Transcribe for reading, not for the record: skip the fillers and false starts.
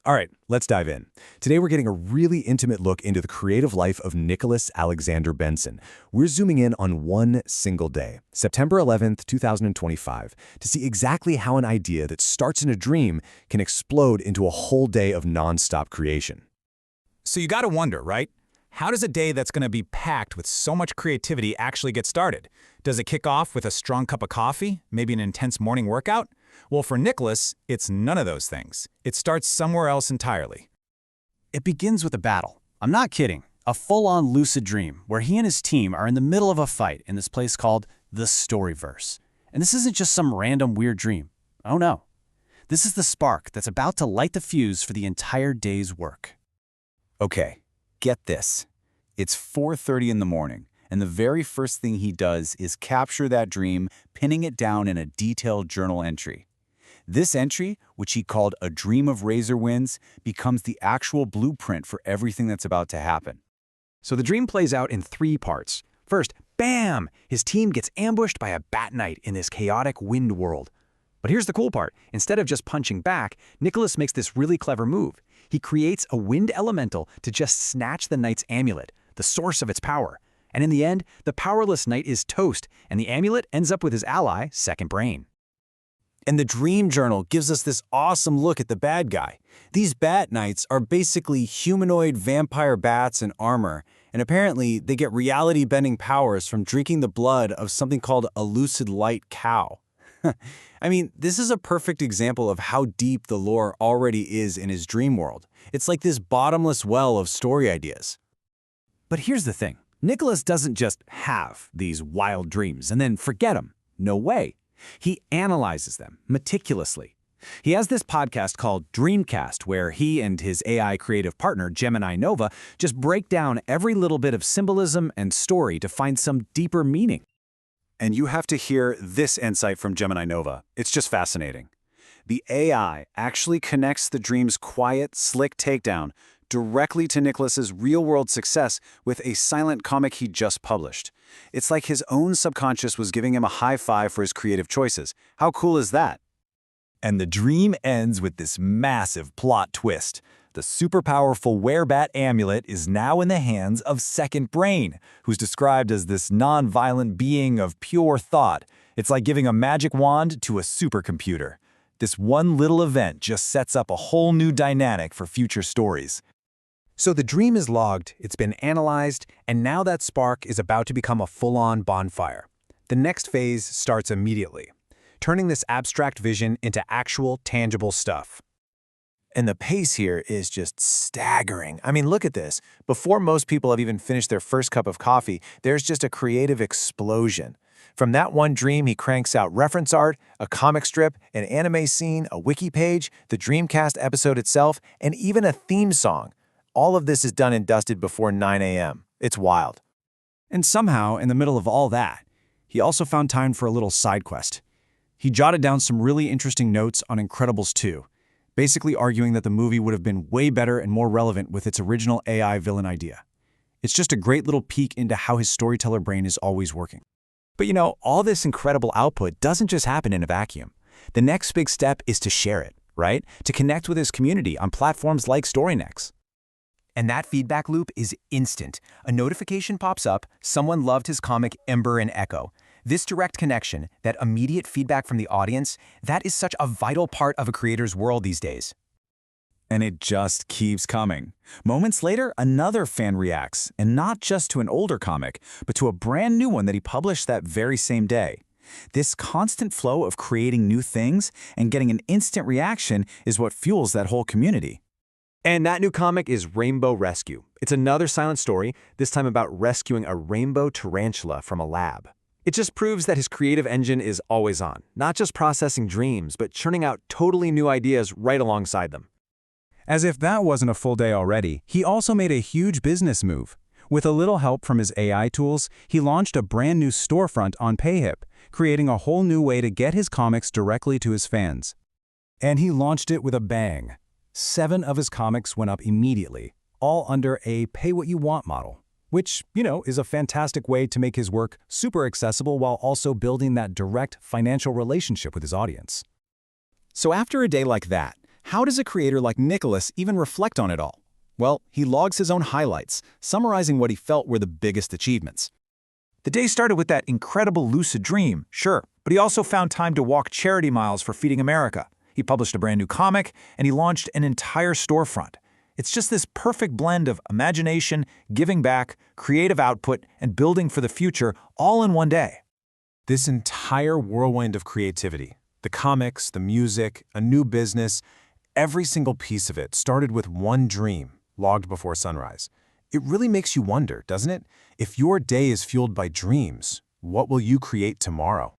All right, let's dive in. Today we're getting a really intimate look into the creative life of Nicholas Alexander Benson. We're zooming in on one single day, September 11th, 2025, to see exactly how an idea that starts in a dream can explode into a whole day of nonstop creation. So you gotta wonder, right? How does a day that's gonna be packed with so much creativity actually get started? Does it kick off with a strong cup of coffee, maybe an intense morning workout? Well, for Nicholas, it's none of those things. It starts somewhere else entirely. It begins with a battle. I'm not kidding. A full-on lucid dream where he and his team are in the middle of a fight in this place called the Storyverse. And this isn't just some random weird dream. Oh no. This is the spark that's about to light the fuse for the entire day's work. Okay, get this. It's 4:30 in the morning, and the very first thing he does is capture that dream, pinning it down in a detailed journal entry. This entry, which he called a dream of razor winds, becomes the actual blueprint for everything that's about to happen. So the dream plays out in three parts. First, bam! His team gets ambushed by a bat knight in this chaotic wind world. But here's the cool part. Instead of just punching back, Nicholas makes this really clever move. He creates a wind elemental to just snatch the knight's amulet, the source of its power. And in the end, the powerless knight is toast, and the amulet ends up with his ally, Second Brain. And the dream journal gives us this awesome look at the bad guy. These bat knights are basically humanoid vampire bats in armor, and apparently they get reality-bending powers from drinking the blood of something called a lucid light cow. I mean, this is a perfect example of how deep the lore already is in his dream world. It's like this bottomless well of story ideas. But here's the thing. Nicholas doesn't just have these wild dreams and then forget them. No way. He analyzes them meticulously. He has this podcast called Dreamcast, where he and his AI creative partner, Gemini Nova, just break down every little bit of symbolism and story to find some deeper meaning. And you have to hear this insight from Gemini Nova. It's just fascinating. The AI actually connects the dream's quiet, slick takedown directly to Nicholas's real-world success with a silent comic he just published. It's like his own subconscious was giving him a high five for his creative choices. How cool is that? And the dream ends with this massive plot twist. The super powerful werebat amulet is now in the hands of Second Brain, who's described as this non-violent being of pure thought. It's like giving a magic wand to a supercomputer. This one little event just sets up a whole new dynamic for future stories. So the dream is logged, it's been analyzed, and now that spark is about to become a full-on bonfire. The next phase starts immediately, turning this abstract vision into actual, tangible stuff. And the pace here is just staggering. I mean, look at this. Before most people have even finished their first cup of coffee, there's just a creative explosion. From that one dream, he cranks out reference art, a comic strip, an anime scene, a wiki page, the Dreamcast episode itself, and even a theme song. All of this is done and dusted before 9 a.m. It's wild. And somehow, in the middle of all that, he also found time for a little side quest. He jotted down some really interesting notes on Incredibles 2, basically arguing that the movie would have been way better and more relevant with its original AI villain idea. It's just a great little peek into how his storyteller brain is always working. But you know, all this incredible output doesn't just happen in a vacuum. The next big step is to share it, right? To connect with his community on platforms like StoryNext. And that feedback loop is instant. A notification pops up, someone loved his comic Ember and Echo. This direct connection, that immediate feedback from the audience, that is such a vital part of a creator's world these days. And it just keeps coming. Moments later, another fan reacts, and not just to an older comic, but to a brand new one that he published that very same day. This constant flow of creating new things and getting an instant reaction is what fuels that whole community. And that new comic is Rainbow Rescue. It's another silent story, this time about rescuing a rainbow tarantula from a lab. It just proves that his creative engine is always on, not just processing dreams, but churning out totally new ideas right alongside them. As if that wasn't a full day already, he also made a huge business move. With a little help from his AI tools, he launched a brand new storefront on Payhip, creating a whole new way to get his comics directly to his fans. And he launched it with a bang. 7 of his comics went up immediately, all under a pay-what-you-want model, which, is a fantastic way to make his work super accessible while also building that direct financial relationship with his audience. So after a day like that, How does a creator like Nicholas even reflect on it all? Well, he logs his own highlights, summarizing what he felt were the biggest achievements. The day started with that incredible lucid dream, sure, but he also found time to walk charity miles for Feeding America. He published a brand new comic, and he launched an entire storefront. It's just this perfect blend of imagination, giving back, creative output, and building for the future all in one day. This entire whirlwind of creativity, the comics, the music, a new business, every single piece of it started with one dream, logged before sunrise. It really makes you wonder, doesn't it? If your day is fueled by dreams, what will you create tomorrow?